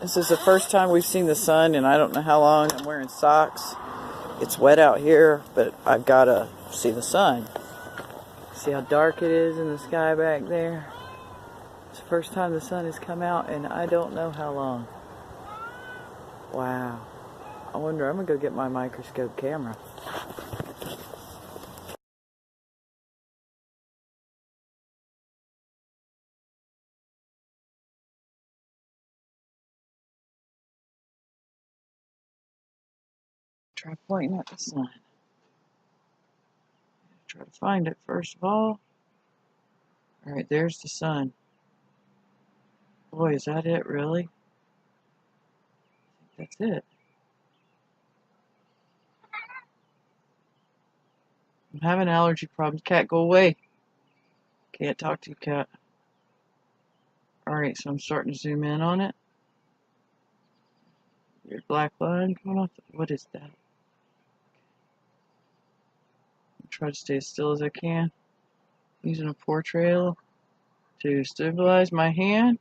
This is the first time we've seen the sun in I don't know how long. I'm wearing socks. It's wet out here, but I've got to see the sun. See how dark it is in the sky back there? It's the first time the sun has come out in I don't know how long. Wow. I wonder, I'm going to go get my microscope camera. Try pointing at the sun. Try to find it first of all. Alright, there's the sun. Boy, is that it, really? That's it. I'm having allergy problems. Cat, go away. Can't talk to you, cat. Alright, so I'm starting to zoom in on it. Weird black line coming off. What is that? Try to stay as still as I can. Using a portrayal to stabilize my hand.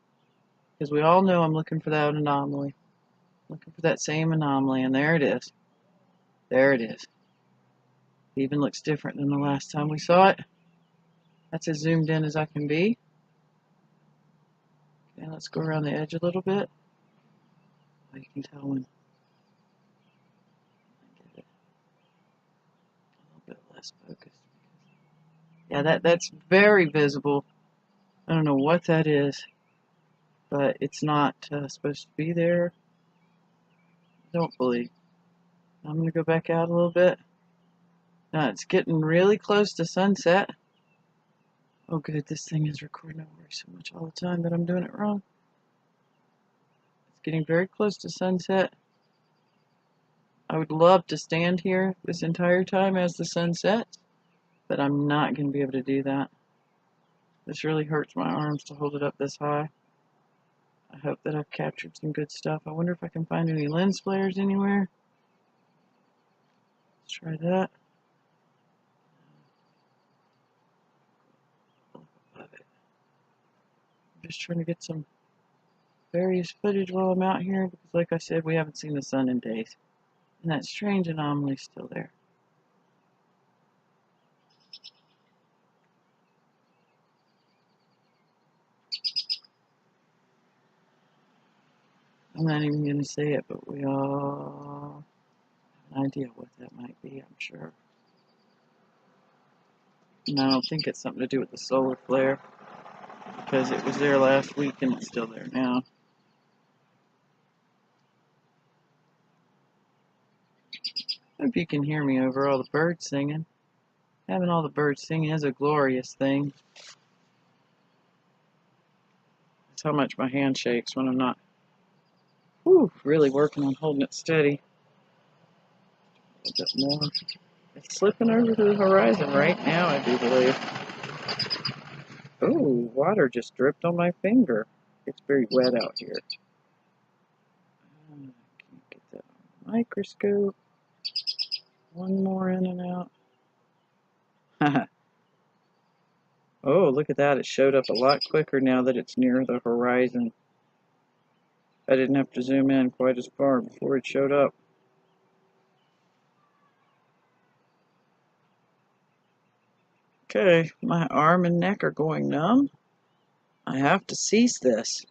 Because we all know I'm looking for that anomaly. Looking for that same anomaly, and there it is. There it is. It even looks different than the last time we saw it. That's as zoomed in as I can be. Okay, let's go around the edge a little bit. You can tell when I get it a little bit less focused. Yeah, that's very visible. I don't know what that is, but it's not supposed to be there. I don't believe. I'm going to go back out a little bit. Now it's getting really close to sunset. Oh good, this thing is recording. I worry so much all the time that I'm doing it wrong. It's getting very close to sunset. I would love to stand here this entire time as the sun sets, but I'm not going to be able to do that. This really hurts my arms to hold it up this high. I hope that I've captured some good stuff. I wonder if I can find any lens flares anywhere. Let's try that. I'm just trying to get some various footage while I'm out here, because like I said, we haven't seen the sun in days. And that strange anomaly is still there. I'm not even going to say it, but we all have an idea what that might be, I'm sure. And I don't think it's something to do with the solar flare, because it was there last week and it's still there now. Hope you can hear me over all the birds singing. Having all the birds singing is a glorious thing. That's how much my hand shakes when I'm not really working on holding it steady. A bit more. It's slipping over to the horizon right now, I do believe. Oh, water just dripped on my finger. It's very wet out here. I can't get that on the microscope. One more in and out. Oh, look at that. It showed up a lot quicker now that it's near the horizon. I didn't have to zoom in quite as far before it showed up. Okay, my arm and neck are going numb. I have to cease this.